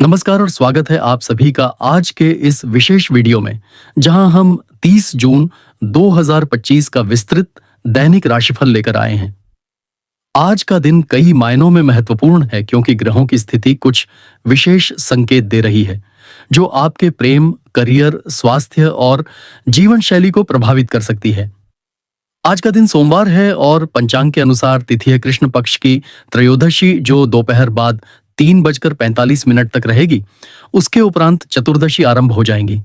नमस्कार और स्वागत है आप सभी का आज के इस विशेष वीडियो में जहां हम 30 जून 2025 का विस्तृत दैनिक राशिफल लेकर आए हैं। आज का दिन कई मायनों में महत्वपूर्ण है क्योंकि ग्रहों की स्थिति कुछ विशेष संकेत दे रही है जो आपके प्रेम, करियर, स्वास्थ्य और जीवन शैली को प्रभावित कर सकती है। आज का दिन सोमवार है और पंचांग के अनुसार तिथि है कृष्ण पक्ष की त्रयोदशी जो दोपहर बाद 3:45 तक रहेगी। उसके उपरांत चतुर्दशी आरंभ हो जाएंगी।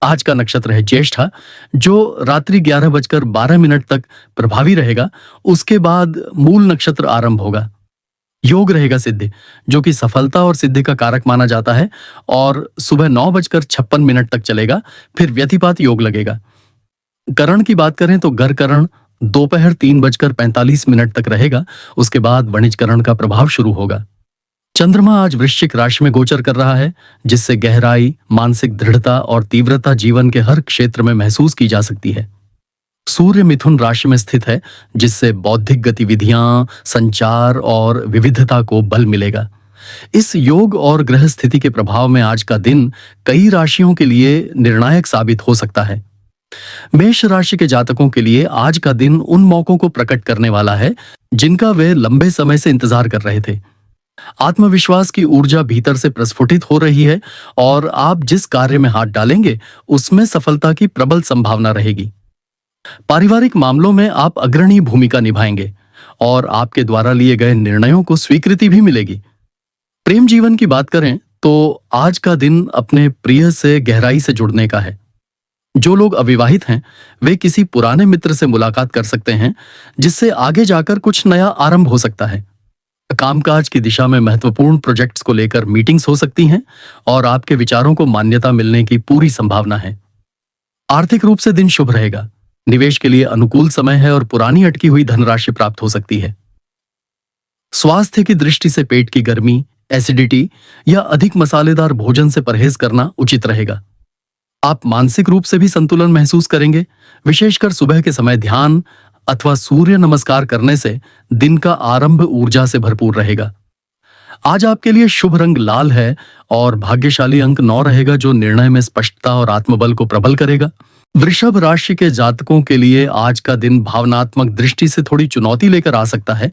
आज का नक्षत्र है ज्येष्ठा जो रात्रि 11:12 तक प्रभावी रहेगा। उसके बाद मूल नक्षत्र आरंभ होगा। योग रहेगा सिद्धि जो कि सफलता और सिद्धि का कारक माना जाता है और सुबह 9:56 तक चलेगा। फिर व्यतिपात योग लगेगा। करण की बात करें तो गर करण दोपहर 3:45 तक रहेगा। उसके बाद वणिज करण का प्रभाव शुरू होगा। चंद्रमा आज वृश्चिक राशि में गोचर कर रहा है जिससे गहराई, मानसिक दृढ़ता और तीव्रता जीवन के हर क्षेत्र में महसूस की जा सकती है। सूर्य मिथुन राशि में स्थित है जिससे बौद्धिक गतिविधियां, संचार और विविधता को बल मिलेगा। इस योग और ग्रह स्थिति के प्रभाव में आज का दिन कई राशियों के लिए निर्णायक साबित हो सकता है। मेष राशि के जातकों के लिए आज का दिन उन मौकों को प्रकट करने वाला है जिनका वे लंबे समय से इंतजार कर रहे थे। आत्मविश्वास की ऊर्जा भीतर से प्रस्फुटित हो रही है और आप जिस कार्य में हाथ डालेंगे उसमें सफलता की प्रबल संभावना रहेगी। पारिवारिक मामलों में आप अग्रणी भूमिका निभाएंगे और आपके द्वारा लिए गए निर्णयों को स्वीकृति भी मिलेगी। प्रेम जीवन की बात करें तो आज का दिन अपने प्रिय से गहराई से जुड़ने का है। जो लोग अविवाहित हैं वे किसी पुराने मित्र से मुलाकात कर सकते हैं जिससे आगे जाकर कुछ नया आरंभ हो सकता है। कामकाज की दिशा में महत्वपूर्ण प्रोजेक्ट्स को लेकर मीटिंग्स हो सकती हैं और आपके विचारों को मान्यता मिलने की पूरी संभावना है। आर्थिक रूप से दिन शुभ रहेगा। निवेश के लिए अनुकूल समय है और पुरानी अटकी हुई धनराशि प्राप्त हो सकती है। स्वास्थ्य की दृष्टि से पेट की गर्मी, एसिडिटी या अधिक मसालेदार भोजन से परहेज करना उचित रहेगा। आप मानसिक रूप से भी संतुलन महसूस करेंगे। विशेषकर सुबह के समय ध्यान अथवा सूर्य नमस्कार करने से दिन का आरंभ ऊर्जा से भरपूर रहेगा। आज आपके लिए शुभ रंग लाल है और भाग्यशाली अंक 9 रहेगा जो निर्णय में स्पष्टता और आत्मबल को प्रबल करेगा। वृषभ राशि के जातकों के लिए आज का दिन भावनात्मक दृष्टि से थोड़ी चुनौती लेकर आ सकता है,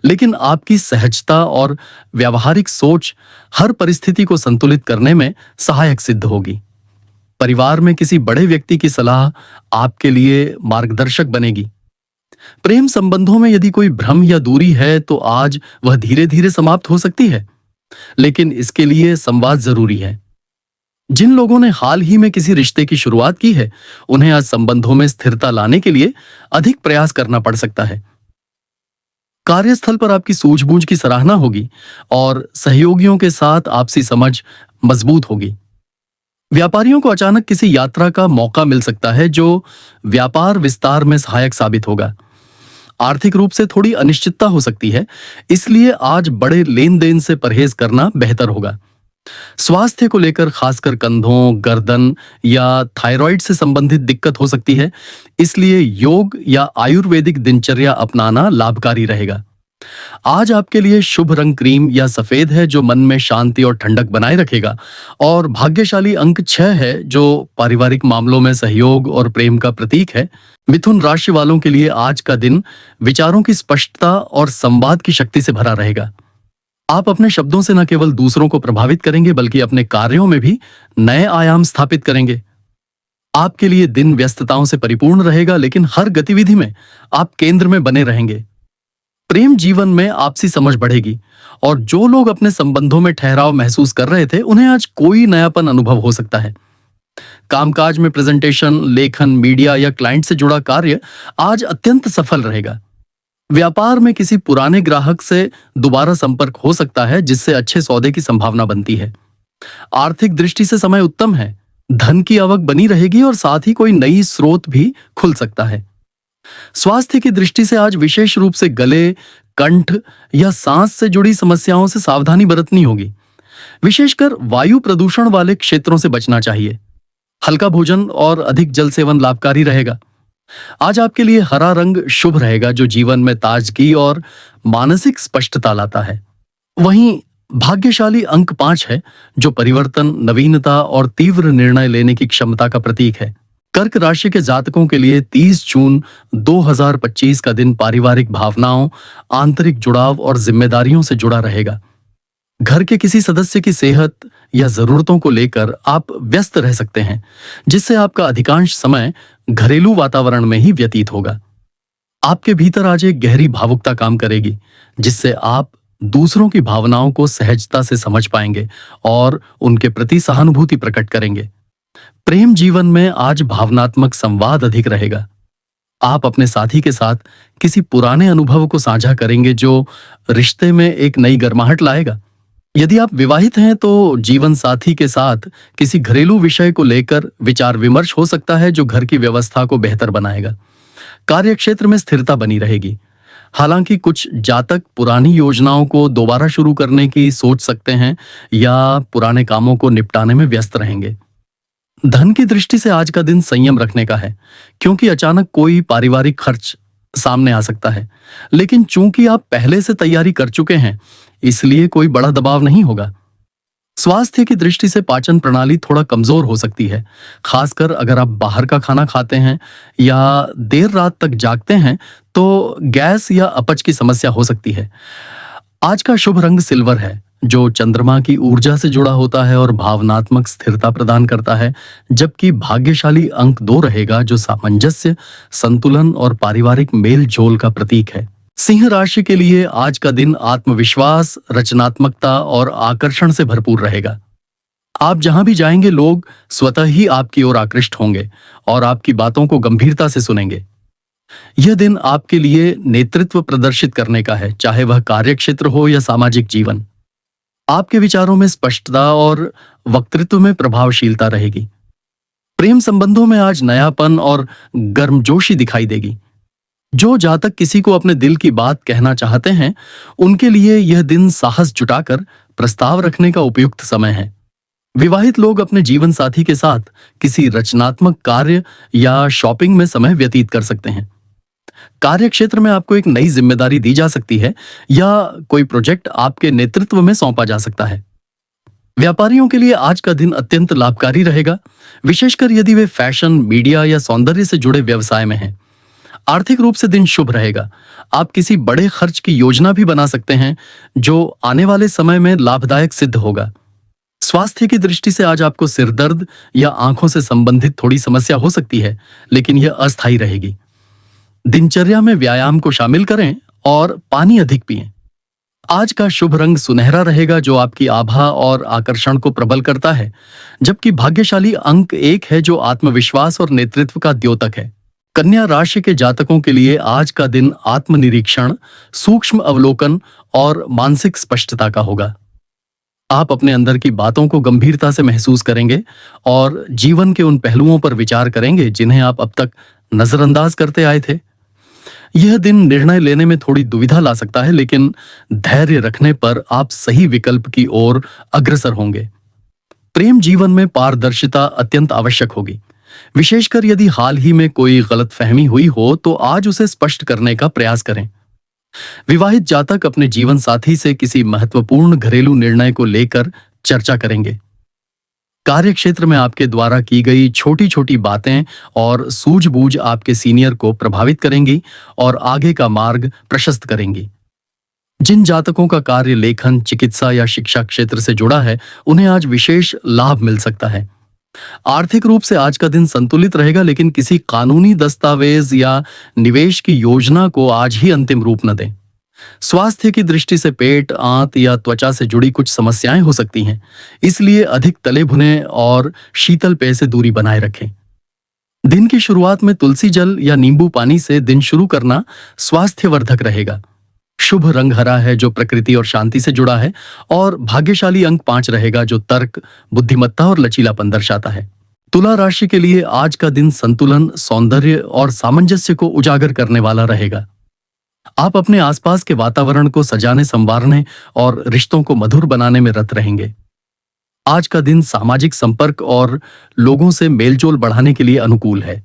लेकिन आपकी सहजता और व्यावहारिक सोच हर परिस्थिति को संतुलित करने में सहायक सिद्ध होगी। परिवार में किसी बड़े व्यक्ति की सलाह आपके लिए मार्गदर्शक बनेगी। प्रेम संबंधों में यदि कोई भ्रम या दूरी है तो आज वह धीरे धीरे समाप्त हो सकती है, लेकिन इसके लिए संवाद जरूरी है। जिन लोगों ने हाल ही में किसी रिश्ते की शुरुआत की है उन्हें आज संबंधों में स्थिरता लाने के लिए अधिक प्रयास करना पड़ सकता है। कार्यस्थल पर आपकी सूझबूझ की सराहना होगी और सहयोगियों के साथ आपसी समझ मजबूत होगी। व्यापारियों को अचानक किसी यात्रा का मौका मिल सकता है जो व्यापार विस्तार में सहायक साबित होगा। आर्थिक रूप से थोड़ी अनिश्चितता हो सकती है, इसलिए आज बड़े लेन देन से परहेज करना बेहतर होगा। स्वास्थ्य को लेकर खासकर कंधों, गर्दन या थायराइड से संबंधित दिक्कत हो सकती है, इसलिए योग या आयुर्वेदिक दिनचर्या अपनाना लाभकारी रहेगा। आज आपके लिए शुभ रंग क्रीम या सफेद है जो मन में शांति और ठंडक बनाए रखेगा और भाग्यशाली अंक 6 है जो पारिवारिक मामलों में सहयोग और प्रेम का प्रतीक है। मिथुन राशि वालों के लिए आज का दिन विचारों की स्पष्टता और संवाद की शक्ति से भरा रहेगा। आप अपने शब्दों से न केवल दूसरों को प्रभावित करेंगे बल्कि अपने कार्यों में भी नए आयाम स्थापित करेंगे। आपके लिए दिन व्यस्तताओं से परिपूर्ण रहेगा, लेकिन हर गतिविधि में आप केंद्र में बने रहेंगे। प्रेम जीवन में आपसी समझ बढ़ेगी और जो लोग अपने संबंधों में ठहराव महसूस कर रहे थे उन्हें आज कोई नयापन अनुभव हो सकता है। कामकाज में प्रेजेंटेशन, लेखन, मीडिया या क्लाइंट से जुड़ा कार्य आज अत्यंत सफल रहेगा। व्यापार में किसी पुराने ग्राहक से दोबारा संपर्क हो सकता है जिससे अच्छे सौदे की संभावना बनती है। आर्थिक दृष्टि से समय उत्तम है। धन की आवक बनी रहेगी और साथ ही कोई नई स्रोत भी खुल सकता है। स्वास्थ्य की दृष्टि से आज विशेष रूप से गले, कंठ या सांस से जुड़ी समस्याओं से सावधानी बरतनी होगी। विशेषकर वायु प्रदूषण वाले क्षेत्रों से बचना चाहिए। हल्का भोजन और अधिक जल सेवन लाभकारी रहेगा। आज आपके लिए हरा रंग शुभ रहेगा जो जीवन में ताजगी और मानसिक स्पष्टता लाता है। वहीं भाग्यशाली अंक 5 है, जो परिवर्तन, नवीनता और तीव्र निर्णय लेने की क्षमता का प्रतीक है। कर्क राशि के जातकों के लिए 30 जून 2025 का दिन पारिवारिक भावनाओं, आंतरिक जुड़ाव और जिम्मेदारियों से जुड़ा रहेगा। घर के किसी सदस्य की सेहत या जरूरतों को लेकर आप व्यस्त रह सकते हैं, जिससे आपका अधिकांश समय घरेलू वातावरण में ही व्यतीत होगा। आपके भीतर आज एक गहरी भावुकता काम करेगी, जिससे आप दूसरों की भावनाओं को सहजता से समझ पाएंगे और उनके प्रति सहानुभूति प्रकट करेंगे। प्रेम जीवन में आज भावनात्मक संवाद अधिक रहेगा। आप अपने साथी के साथ किसी पुराने अनुभव को साझा करेंगे, जो रिश्ते में एक नई गर्माहट लाएगा। यदि आप विवाहित हैं तो जीवन साथी के साथ किसी घरेलू विषय को लेकर विचार विमर्श हो सकता है, जो घर की व्यवस्था को बेहतर बनाएगा। कार्यक्षेत्र में स्थिरता बनी रहेगी। हालांकि कुछ जातक पुरानी योजनाओं को दोबारा शुरू करने की सोच सकते हैं या पुराने कामों को निपटाने में व्यस्त रहेंगे। धन की दृष्टि से आज का दिन संयम रखने का है, क्योंकि अचानक कोई पारिवारिक खर्च सामने आ सकता है। लेकिन चूंकि आप पहले से तैयारी कर चुके हैं, इसलिए कोई बड़ा दबाव नहीं होगा। स्वास्थ्य की दृष्टि से पाचन प्रणाली थोड़ा कमजोर हो सकती है, खासकर अगर आप बाहर का खाना खाते हैं या देर रात तक जागते हैं, तो गैस या अपच की समस्या हो सकती है। आज का शुभ रंग सिल्वर है, जो चंद्रमा की ऊर्जा से जुड़ा होता है और भावनात्मक स्थिरता प्रदान करता है, जबकि भाग्यशाली अंक 2 रहेगा, जो सामंजस्य, संतुलन और पारिवारिक मेल जोल का प्रतीक है। सिंह राशि के लिए आज का दिन आत्मविश्वास, रचनात्मकता और आकर्षण से भरपूर रहेगा। आप जहां भी जाएंगे, लोग स्वतः ही आपकी ओर आकृष्ट होंगे और आपकी बातों को गंभीरता से सुनेंगे। यह दिन आपके लिए नेतृत्व प्रदर्शित करने का है, चाहे वह कार्यक्षेत्र हो या सामाजिक जीवन। आपके विचारों में स्पष्टता और वक्तृत्व में प्रभावशीलता रहेगी। प्रेम संबंधों में आज नयापन और गर्मजोशी दिखाई देगी। जो जातक किसी को अपने दिल की बात कहना चाहते हैं, उनके लिए यह दिन साहस जुटाकर प्रस्ताव रखने का उपयुक्त समय है। विवाहित लोग अपने जीवन साथी के साथ किसी रचनात्मक कार्य या शॉपिंग में समय व्यतीत कर सकते हैं। कार्यक्षेत्र में आपको एक नई जिम्मेदारी दी जा सकती है या कोई प्रोजेक्ट आपके नेतृत्व में सौंपा जा सकता है। व्यापारियों के लिए आज का दिन अत्यंत लाभकारी रहेगा, विशेषकर यदि वे फैशन, मीडिया या सौंदर्य से जुड़े व्यवसाय में हैं। आर्थिक रूप से दिन शुभ रहेगा। आप किसी बड़े खर्च की योजना भी बना सकते हैं, जो आने वाले समय में लाभदायक सिद्ध होगा। स्वास्थ्य की दृष्टि से आज आपको सिर दर्द या आंखों से संबंधित थोड़ी समस्या हो सकती है, लेकिन यह अस्थायी रहेगी। दिनचर्या में व्यायाम को शामिल करें और पानी अधिक पिएं। आज का शुभ रंग सुनहरा रहेगा, जो आपकी आभा और आकर्षण को प्रबल करता है, जबकि भाग्यशाली अंक 1 है, जो आत्मविश्वास और नेतृत्व का द्योतक है। कन्या राशि के जातकों के लिए आज का दिन आत्मनिरीक्षण, सूक्ष्म अवलोकन और मानसिक स्पष्टता का होगा। आप अपने अंदर की बातों को गंभीरता से महसूस करेंगे और जीवन के उन पहलुओं पर विचार करेंगे जिन्हें आप अब तक नजरअंदाज करते आए थे। यह दिन निर्णय लेने में थोड़ी दुविधा ला सकता है, लेकिन धैर्य रखने पर आप सही विकल्प की ओर अग्रसर होंगे। प्रेम जीवन में पारदर्शिता अत्यंत आवश्यक होगी, विशेषकर यदि हाल ही में कोई गलतफहमी हुई हो तो आज उसे स्पष्ट करने का प्रयास करें। विवाहित जातक अपने जीवन साथी से किसी महत्वपूर्ण घरेलू निर्णय को लेकर चर्चा करेंगे। कार्यक्षेत्र में आपके द्वारा की गई छोटी छोटी बातें और सूझबूझ आपके सीनियर को प्रभावित करेंगी और आगे का मार्ग प्रशस्त करेंगी। जिन जातकों का कार्य लेखन, चिकित्सा या शिक्षा क्षेत्र से जुड़ा है, उन्हें आज विशेष लाभ मिल सकता है। आर्थिक रूप से आज का दिन संतुलित रहेगा, लेकिन किसी कानूनी दस्तावेज या निवेश की योजना को आज ही अंतिम रूप न दें। स्वास्थ्य की दृष्टि से पेट, आंत या त्वचा से जुड़ी कुछ समस्याएं हो सकती हैं, इसलिए अधिक तले भुने और शीतल पेय से दूरी बनाए रखें। दिन की शुरुआत में तुलसी जल या नींबू पानी से दिन शुरू करना स्वास्थ्यवर्धक रहेगा। शुभ रंग हरा है, जो प्रकृति और शांति से जुड़ा है, और भाग्यशाली अंक 5 रहेगा, जो तर्क, बुद्धिमत्ता और लचीलापन दर्शाता है। तुला राशि के लिए आज का दिन संतुलन, सौंदर्य और सामंजस्य को उजागर करने वाला रहेगा। आप अपने आसपास के वातावरण को सजाने, संवारने और रिश्तों को मधुर बनाने में रत रहेंगे। आज का दिन सामाजिक संपर्क और लोगों से मेलजोल बढ़ाने के लिए अनुकूल है।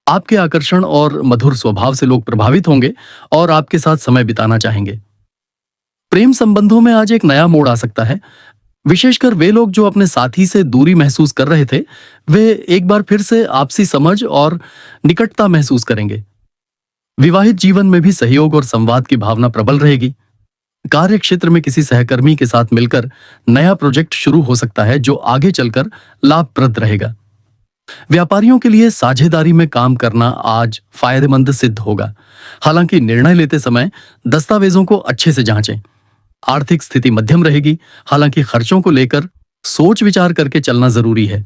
आपके आकर्षण और मधुर स्वभाव से लोग प्रभावित होंगे और आपके साथ समय बिताना चाहेंगे। प्रेम संबंधों में आज एक नया मोड़ आ सकता है। विशेषकर वे लोग जो अपने साथी से दूरी महसूस कर रहे थे, वे एक बार फिर से आपसी समझ और निकटता महसूस करेंगे। विवाहित जीवन में भी सहयोग और संवाद की भावना प्रबल रहेगी। कार्य क्षेत्र में किसी सहकर्मी के साथ मिलकर नया प्रोजेक्ट शुरू हो सकता है जो आगे चलकर लाभप्रद रहेगा। व्यापारियों के लिए साझेदारी में काम करना आज फायदेमंद सिद्ध होगा। हालांकि निर्णय लेते समय दस्तावेजों को अच्छे से जांचें। आर्थिक स्थिति मध्यम रहेगी, हालांकि खर्चों को लेकर सोच विचार करके चलना जरूरी है।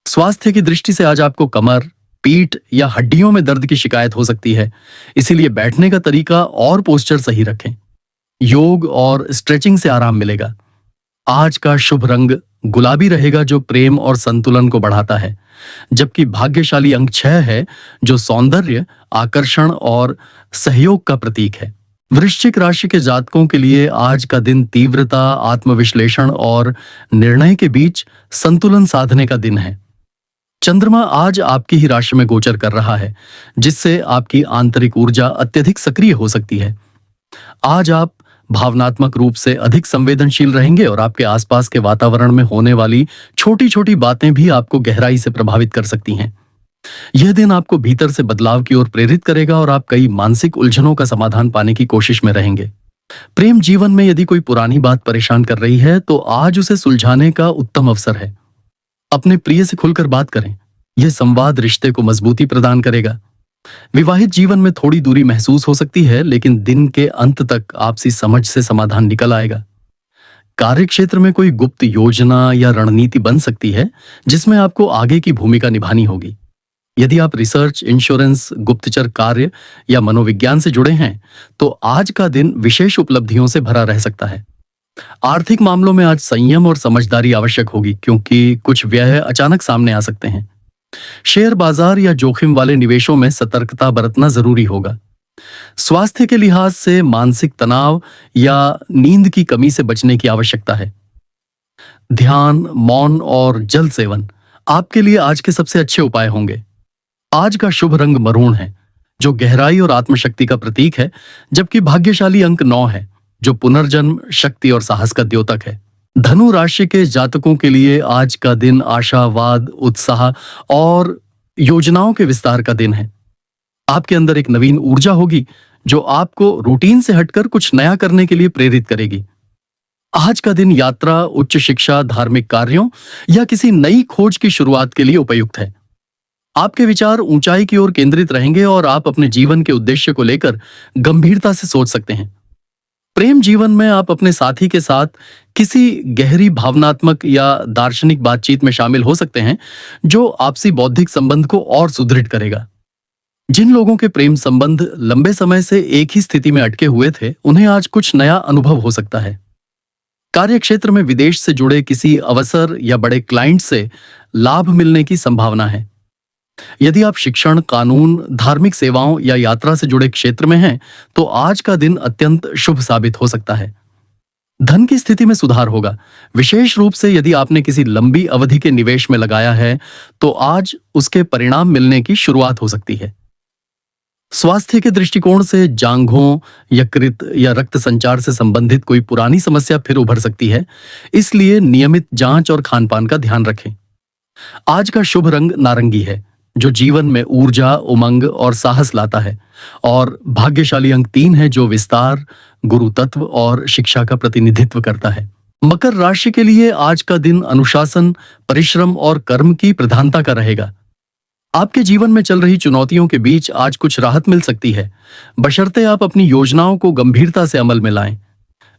स्वास्थ्य की दृष्टि से आज आपको कमर, पीठ या हड्डियों में दर्द की शिकायत हो सकती है, इसीलिए बैठने का तरीका और पोस्चर सही रखें। योग और स्ट्रेचिंग से आराम मिलेगा। आज का शुभ रंग गुलाबी रहेगा जो प्रेम और संतुलन को बढ़ाता है, जबकि भाग्यशाली अंक 6 है जो सौंदर्य, आकर्षण और सहयोग का प्रतीक है। वृश्चिक राशि के जातकों के लिए आज का दिन तीव्रता, आत्मविश्लेषण और निर्णय के बीच संतुलन साधने का दिन है। चंद्रमा आज आपकी ही राशि में गोचर कर रहा है, जिससे आपकी आंतरिक ऊर्जा अत्यधिक सक्रिय हो सकती है। आज आप भावनात्मक रूप से अधिक संवेदनशील रहेंगे और आपके आसपास के वातावरण में होने वाली छोटी छोटी बातें भी आपको गहराई से प्रभावित कर सकती हैं। यह दिन आपको भीतर से बदलाव की ओर प्रेरित करेगा और आप कई मानसिक उलझनों का समाधान पाने की कोशिश में रहेंगे। प्रेम जीवन में यदि कोई पुरानी बात परेशान कर रही है तो आज उसे सुलझाने का उत्तम अवसर है। अपने प्रिय से खुलकर बात करें। यह संवाद रिश्ते को मजबूती प्रदान करेगा। विवाहित जीवन में थोड़ी दूरी महसूस हो सकती है, लेकिन दिन के अंत तक आपसी समझ से समाधान निकल आएगा। कार्य क्षेत्र में कोई गुप्त योजना या रणनीति बन सकती है जिसमें आपको आगे की भूमिका निभानी होगी। यदि आप रिसर्च, इंश्योरेंस, गुप्तचर कार्य या मनोविज्ञान से जुड़े हैं तो आज का दिन विशेष उपलब्धियों से भरा रह सकता है। आर्थिक मामलों में आज संयम और समझदारी आवश्यक होगी, क्योंकि कुछ व्यय अचानक सामने आ सकते हैं। शेयर बाजार या जोखिम वाले निवेशों में सतर्कता बरतना जरूरी होगा। स्वास्थ्य के लिहाज से मानसिक तनाव या नींद की कमी से बचने की आवश्यकता है। ध्यान, मौन और जल सेवन आपके लिए आज के सबसे अच्छे उपाय होंगे। आज का शुभ रंग मरून है जो गहराई और आत्मशक्ति का प्रतीक है, जबकि भाग्यशाली अंक 9 है जो पुनर्जन्म, शक्ति और साहस का द्योतक है। धनु राशि के जातकों के लिए आज का दिन आशावाद, उत्साह और योजनाओं के विस्तार का दिन है। आपके अंदर एक नवीन ऊर्जा होगी जो आपको रूटीन से हटकर कुछ नया करने के लिए प्रेरित करेगी। आज का दिन यात्रा, उच्च शिक्षा, धार्मिक कार्यों या किसी नई खोज की शुरुआत के लिए उपयुक्त है। आपके विचार ऊंचाई की ओर केंद्रित रहेंगे और आप अपने जीवन के उद्देश्य को लेकर गंभीरता से सोच सकते हैं। प्रेम जीवन में आप अपने साथी के साथ किसी गहरी भावनात्मक या दार्शनिक बातचीत में शामिल हो सकते हैं जो आपसी बौद्धिक संबंध को और सुदृढ़ करेगा। जिन लोगों के प्रेम संबंध लंबे समय से एक ही स्थिति में अटके हुए थे, उन्हें आज कुछ नया अनुभव हो सकता है। कार्य क्षेत्र में विदेश से जुड़े किसी अवसर या बड़े क्लाइंट से लाभ मिलने की संभावना है। यदि आप शिक्षण, कानून, धार्मिक सेवाओं या यात्रा से जुड़े क्षेत्र में हैं, तो आज का दिन अत्यंत शुभ साबित हो सकता है। धन की स्थिति में सुधार होगा, विशेष रूप से यदि आपने किसी लंबी अवधि के निवेश में लगाया है तो आज उसके परिणाम मिलने की शुरुआत हो सकती है। स्वास्थ्य के दृष्टिकोण से जांघों, यकृत या रक्त संचार से संबंधित कोई पुरानी समस्या फिर उभर सकती है, इसलिए नियमित जांच और खानपान का ध्यान रखें। आज का शुभ रंग नारंगी है जो जीवन में ऊर्जा, उमंग और साहस लाता है, और भाग्यशाली अंक 3 है जो विस्तार, गुरु तत्व और शिक्षा का प्रतिनिधित्व करता है। मकर राशि के लिए आज का दिन अनुशासन, परिश्रम और कर्म की प्रधानता का रहेगा। आपके जीवन में चल रही चुनौतियों के बीच आज कुछ राहत मिल सकती है, बशर्ते आप अपनी योजनाओं को गंभीरता से अमल में लाएं।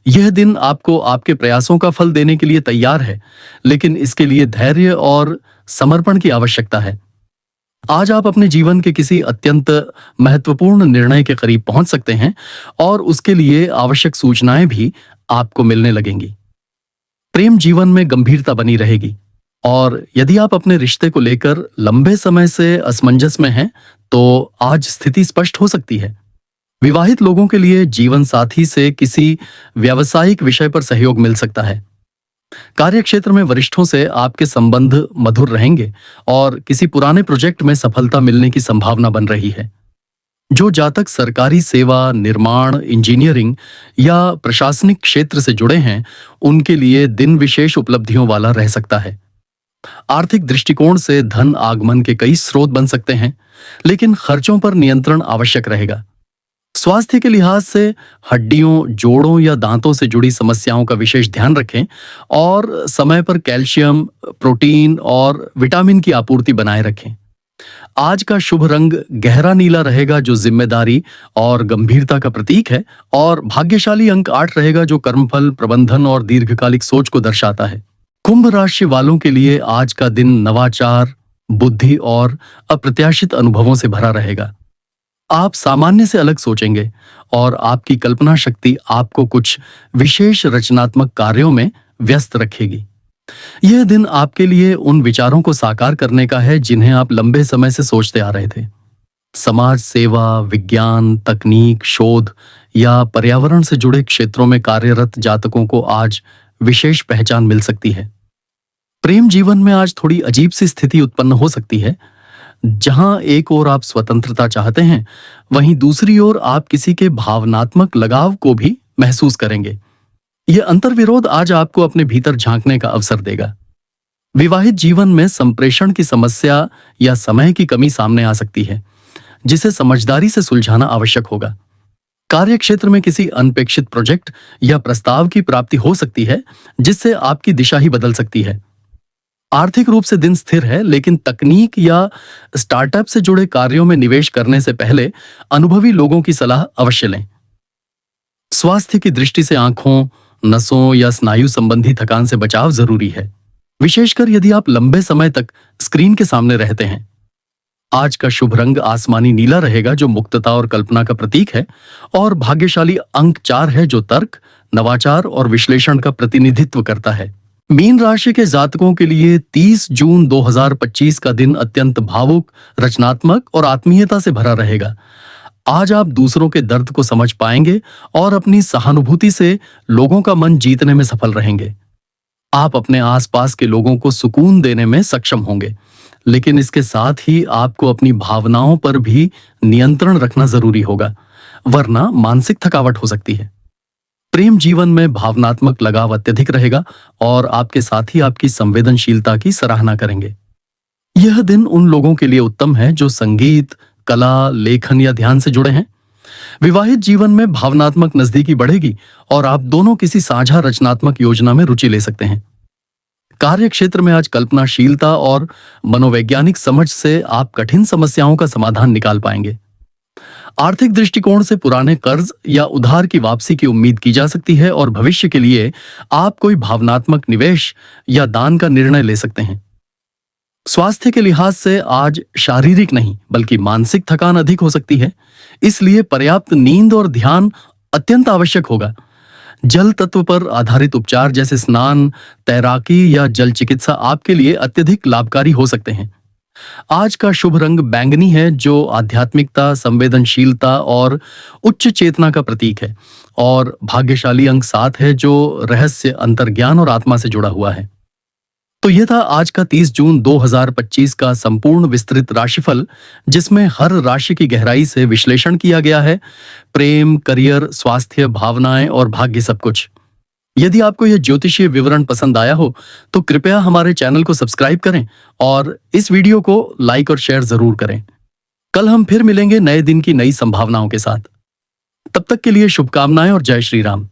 यह दिन आपको आपके प्रयासों का फल देने के लिए तैयार है, लेकिन इसके लिए धैर्य और समर्पण की आवश्यकता है। आज आप अपने जीवन के किसी अत्यंत महत्वपूर्ण निर्णय के करीब पहुंच सकते हैं और उसके लिए आवश्यक सूचनाएं भी आपको मिलने लगेंगी। प्रेम जीवन में गंभीरता बनी रहेगी, और यदि आप अपने रिश्ते को लेकर लंबे समय से असमंजस में हैं, तो आज स्थिति स्पष्ट हो सकती है। विवाहित लोगों के लिए जीवन साथी से किसी व्यावसायिक विषय पर सहयोग मिल सकता है। कार्य क्षेत्र में वरिष्ठों से आपके संबंध मधुर रहेंगे और किसी पुराने प्रोजेक्ट में सफलता मिलने की संभावना बन रही है। जो जातक सरकारी सेवा, निर्माण, इंजीनियरिंग या प्रशासनिक क्षेत्र से जुड़े हैं, उनके लिए दिन विशेष उपलब्धियों वाला रह सकता है। आर्थिक दृष्टिकोण से धन आगमन के कई स्रोत बन सकते हैं, लेकिन खर्चों पर नियंत्रण आवश्यक रहेगा। स्वास्थ्य के लिहाज से हड्डियों, जोड़ों या दांतों से जुड़ी समस्याओं का विशेष ध्यान रखें और समय पर कैल्शियम, प्रोटीन और विटामिन की आपूर्ति बनाए रखें। आज का शुभ रंग गहरा नीला रहेगा, जो जिम्मेदारी और गंभीरता का प्रतीक है, और भाग्यशाली अंक 8 रहेगा, जो कर्मफल, प्रबंधन और दीर्घकालिक सोच को दर्शाता है। कुंभ राशि वालों के लिए आज का दिन नवाचार, बुद्धि और अप्रत्याशित अनुभवों से भरा रहेगा। आप सामान्य से अलग सोचेंगे और आपकी कल्पना शक्ति आपको कुछ विशेष रचनात्मक कार्यों में व्यस्त रखेगी। यह दिन आपके लिए उन विचारों को साकार करने का है जिन्हें आप लंबे समय से सोचते आ रहे थे। समाज सेवा, विज्ञान, तकनीक, शोध या पर्यावरण से जुड़े क्षेत्रों में कार्यरत जातकों को आज विशेष पहचान मिल सकती है। प्रेम जीवन में आज थोड़ी अजीब सी स्थिति उत्पन्न हो सकती है, जहां एक ओर आप स्वतंत्रता चाहते हैं, वहीं दूसरी ओर आप किसी के भावनात्मक लगाव को भी महसूस करेंगे। यह अंतर्विरोध आज आपको अपने भीतर झांकने का अवसर देगा। विवाहित जीवन में संप्रेषण की समस्या या समय की कमी सामने आ सकती है, जिसे समझदारी से सुलझाना आवश्यक होगा। कार्य क्षेत्र में किसी अनपेक्षित प्रोजेक्ट या प्रस्ताव की प्राप्ति हो सकती है, जिससे आपकी दिशा ही बदल सकती है। आर्थिक रूप से दिन स्थिर है, लेकिन तकनीक या स्टार्टअप से जुड़े कार्यों में निवेश करने से पहले अनुभवी लोगों की सलाह अवश्य लें। स्वास्थ्य की दृष्टि से आंखों, नसों या स्नायु संबंधी थकान से बचाव जरूरी है, विशेषकर यदि आप लंबे समय तक स्क्रीन के सामने रहते हैं। आज का शुभ रंग आसमानी नीला रहेगा, जो मुक्तता और कल्पना का प्रतीक है, और भाग्यशाली अंक 4 है, जो तर्क, नवाचार और विश्लेषण का प्रतिनिधित्व करता है। मीन राशि के जातकों के लिए 30 जून 2025 का दिन अत्यंत भावुक, रचनात्मक और आत्मीयता से भरा रहेगा। आज आप दूसरों के दर्द को समझ पाएंगे और अपनी सहानुभूति से लोगों का मन जीतने में सफल रहेंगे। आप अपने आसपास के लोगों को सुकून देने में सक्षम होंगे, लेकिन इसके साथ ही आपको अपनी भावनाओं पर भी नियंत्रण रखना जरूरी होगा, वरना मानसिक थकावट हो सकती है। प्रेम जीवन में भावनात्मक लगाव अत्यधिक रहेगा और आपके साथी आपकी संवेदनशीलता की सराहना करेंगे। यह दिन उन लोगों के लिए उत्तम है जो संगीत, कला, लेखन या ध्यान से जुड़े हैं। विवाहित जीवन में भावनात्मक नजदीकी बढ़ेगी और आप दोनों किसी साझा रचनात्मक योजना में रुचि ले सकते हैं। कार्य क्षेत्र में आज कल्पनाशीलता और मनोवैज्ञानिक समझ से आप कठिन समस्याओं का समाधान निकाल पाएंगे। आर्थिक दृष्टिकोण से पुराने कर्ज या उधार की वापसी की उम्मीद की जा सकती है और भविष्य के लिए आप कोई भावनात्मक निवेश या दान का निर्णय ले सकते हैं। स्वास्थ्य के लिहाज से आज शारीरिक नहीं बल्कि मानसिक थकान अधिक हो सकती है, इसलिए पर्याप्त नींद और ध्यान अत्यंत आवश्यक होगा। जल तत्व पर आधारित उपचार जैसे स्नान, तैराकी या जल चिकित्सा आपके लिए अत्यधिक लाभकारी हो सकते हैं। आज का शुभ रंग बैंगनी है, जो आध्यात्मिकता, संवेदनशीलता और उच्च चेतना का प्रतीक है, और भाग्यशाली अंक 7 है, जो रहस्य, अंतर्ज्ञान और आत्मा से जुड़ा हुआ है। तो यह था आज का 30 जून 2025 का संपूर्ण विस्तृत राशिफल, जिसमें हर राशि की गहराई से विश्लेषण किया गया है। प्रेम, करियर, स्वास्थ्य, भावनाएं और भाग्य, सब कुछ। यदि आपको यह ज्योतिषीय विवरण पसंद आया हो तो कृपया हमारे चैनल को सब्सक्राइब करें और इस वीडियो को लाइक और शेयर जरूर करें। कल हम फिर मिलेंगे नए दिन की नई संभावनाओं के साथ। तब तक के लिए शुभकामनाएं और जय श्री राम।